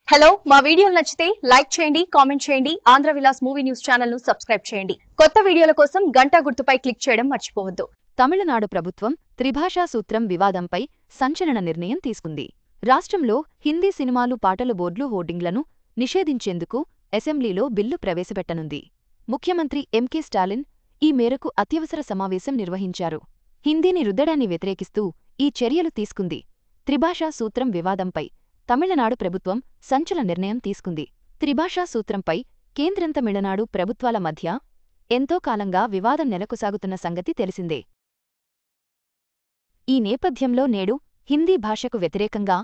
Hello మా వీడియోలు నచ్చితే లైక్ చేయండి కామెంట్ చేయండి Andhra Vilas movie news channel ను సబ్స్క్రైబ్ చేయండి కొత్త వీడియోల కోసం గంట గుర్తుపై క్లిక్ చేయడం మర్చిపోవద్దు తమిళనాడు ప్రభుత్వం త్రిభాషా సూత్రం వివాదంపై సంచలన నిర్ణయం తీసుకుంది. రాష్ట్రంలో హిందీ సినిమాలు పాటల బోర్డులు హోర్డింగ్లను నిషేధించేందుకు అసెంబ్లీలో బిల్లు ప్రవేశపెట్టనుంది. ముఖ్యమంత్రి ఎంకే స్టాలిన్ ఈ మేరకు అత్యవసర సమావేశం నిర్వహించారు. హిందీని రుద్దడాన్ని వ్యతిరేకిస్తూ ఈ చర్యలు తీసుకుంది. త్రిభాషా సూత్రం వివాదంపై తమిళనాడు ప్రభుత్వం సంచలన నిర్ణయం తీసుకుంది. త్రిభాషా సూత్రంపై కేంద్రం తమిళనాడు ప్రభుత్వాల మధ్య ఎంతో కాలంగా వివాదం నెలకొసాగుతున్న సంగతి తెలిసిందే. ఈ నేపథ్యంలో నేడు హిందీ భాషకు వ్యతిరేకంగా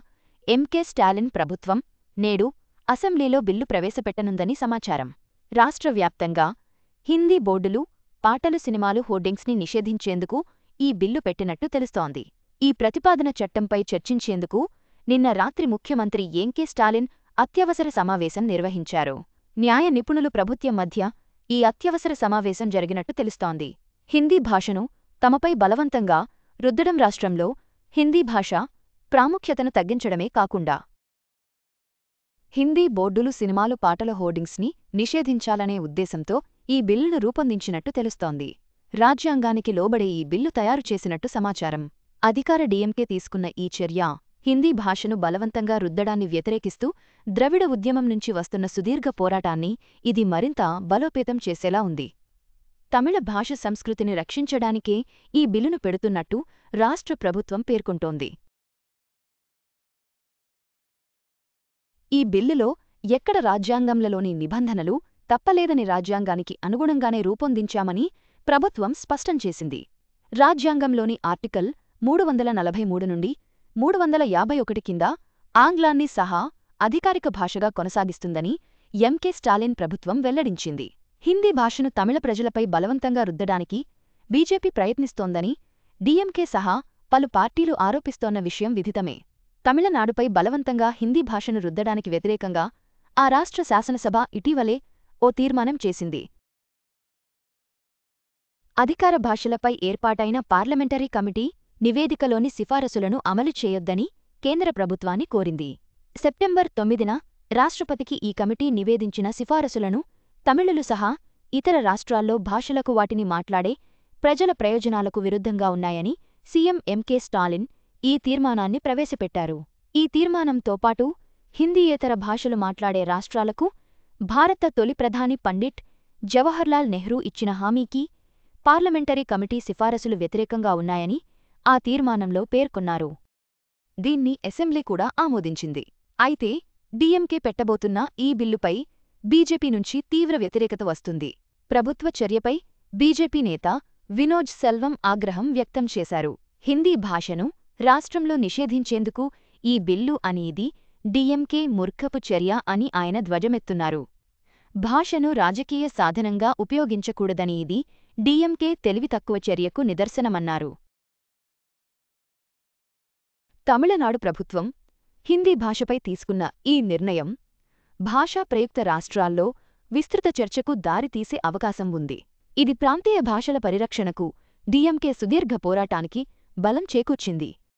ఎంకే స్టాలిన్ ప్రభుత్వం నేడు అసెంబ్లీలో బిల్లు ప్రవేశపెట్టనుందని సమాచారం. రాష్ట్ర వ్యాప్తంగా హిందీ బోర్డులు పాటలు సినిమాలు హోర్డింగ్స్ని నిషేధించేందుకు ఈ బిల్లు పెట్టినట్టు తెలుస్తోంది. ఈ ప్రతిపాదన చట్టంపై చర్చించేందుకు నిన్న రాత్రి ముఖ్యమంత్రి ఎంకే స్టాలిన్ అత్యవసర సమావేశం నిర్వహించారు. న్యాయ నిపుణులు ప్రభుత్వం మధ్య ఈ అత్యవసర సమావేశం జరిగినట్టు తెలుస్తోంది. హిందీ భాషను తమపై బలవంతంగా రుద్దడం రాష్ట్రంలో హిందీ భాష ప్రాముఖ్యతను తగ్గించడమే కాకుండా హిందీ బోర్డులు సినిమాలు పాటల హోర్డింగ్స్ని నిషేధించాలనే ఉద్దేశంతో ఈ బిల్లును రూపొందించినట్టు తెలుస్తోంది. రాజ్యాంగానికి లోబడే ఈ బిల్లు తయారు చేసినట్టు సమాచారం. అధికార డీఎంకే తీసుకున్న ఈ చర్య హిందీ భాషను బలవంతంగా రుద్దడాన్ని వ్యతిరేకిస్తూ ద్రవిడ ఉద్యమం నుంచి వస్తున్న సుదీర్ఘ పోరాటాన్ని ఇది మరింత బలోపేతం చేసేలా ఉంది. తమిళ భాష సంస్కృతిని రక్షించడానికే ఈ బిల్లును పెడుతున్నట్టు రాష్ట్ర ప్రభుత్వం పేర్కొంటోంది. ఈ బిల్లులో ఎక్కడ రాజ్యాంగంలోని నిబంధనలు తప్పలేదని రాజ్యాంగానికి అనుగుణంగానే రూపొందించామని ప్రభుత్వం స్పష్టం చేసింది. రాజ్యాంగంలోని ఆర్టికల్ 343 నుండి 351 కింద ఆంగ్లాన్ని సహా అధికారిక భాషగా కొనసాగిస్తుందని ఎంకే స్టాలిన్ ప్రభుత్వం వెల్లడించింది. హిందీ భాషను తమిళ ప్రజలపై బలవంతంగా రుద్దడానికి బీజేపీ ప్రయత్నిస్తోందని డీఎంకే సహా పలు పార్టీలు ఆరోపిస్తోన్న విషయం విదితమే. తమిళనాడుపై బలవంతంగా హిందీ భాషను రుద్దడానికి వ్యతిరేకంగా ఆ రాష్ట్ర శాసనసభ ఇటీవలే ఓ తీర్మానం చేసింది. అధికార భాషలపై ఏర్పాటైన పార్లమెంటరీ కమిటీ నివేదికలోని సిఫారసులను అమలు చేయొద్దని కేంద్ర ప్రభుత్వాన్ని కోరింది. సెప్టెంబర్ 9న రాష్ట్రపతికి ఈ కమిటీ నివేదించిన సిఫారసులను తమిళులు సహా ఇతర రాష్ట్రాల్లో భాషలకు వాటిని మాట్లాడే ప్రజల ప్రయోజనాలకు విరుద్ధంగా ఉన్నాయని సీఎం ఎంకే స్టాలిన్ ఈ తీర్మానాన్ని ప్రవేశపెట్టారు. ఈ తీర్మానంతో పాటు హిందీయేతర భాషలు మాట్లాడే రాష్ట్రాలకు భారత తొలి ప్రధాని పండిట్ జవహర్లాల్ నెహ్రూ ఇచ్చిన హామీకి పార్లమెంటరీ కమిటీ సిఫారసులు వ్యతిరేకంగా ఉన్నాయని ఆ తీర్మానంలో పేర్కొన్నారు. దీన్ని అసెంబ్లీ కూడా ఆమోదించింది. అయితే డీఎంకే పెట్టబోతున్న ఈ బిల్లుపై బీజేపీ నుంచి తీవ్ర వ్యతిరేకత వస్తుంది. ప్రభుత్వ చర్యపై బీజేపీ నేత వినోద్ సెల్వం ఆగ్రహం వ్యక్తం చేశారు. హిందీ భాషను రాష్ట్రంలో నిషేధించేందుకు ఈ బిల్లు అనేది డీఎంకే మూర్ఖపు చర్య అని ఆయన ధ్వజమెత్తున్నారు. భాషను రాజకీయ సాధనంగా ఉపయోగించకూడదని ఇది డీఎంకే తెలివితక్కువ చర్యకు నిదర్శనమన్నారు. తమిళనాడు ప్రభుత్వం హిందీ భాషపై తీసుకున్న ఈ నిర్ణయం భాషా ప్రయుక్త రాష్ట్రాల్లో విస్తృత చర్చకు దారితీసే అవకాశం ఉంది. ఇది ప్రాంతీయ భాషల పరిరక్షణకు డీఎంకే సుదీర్ఘ పోరాటానికి బలం చేకూర్చింది.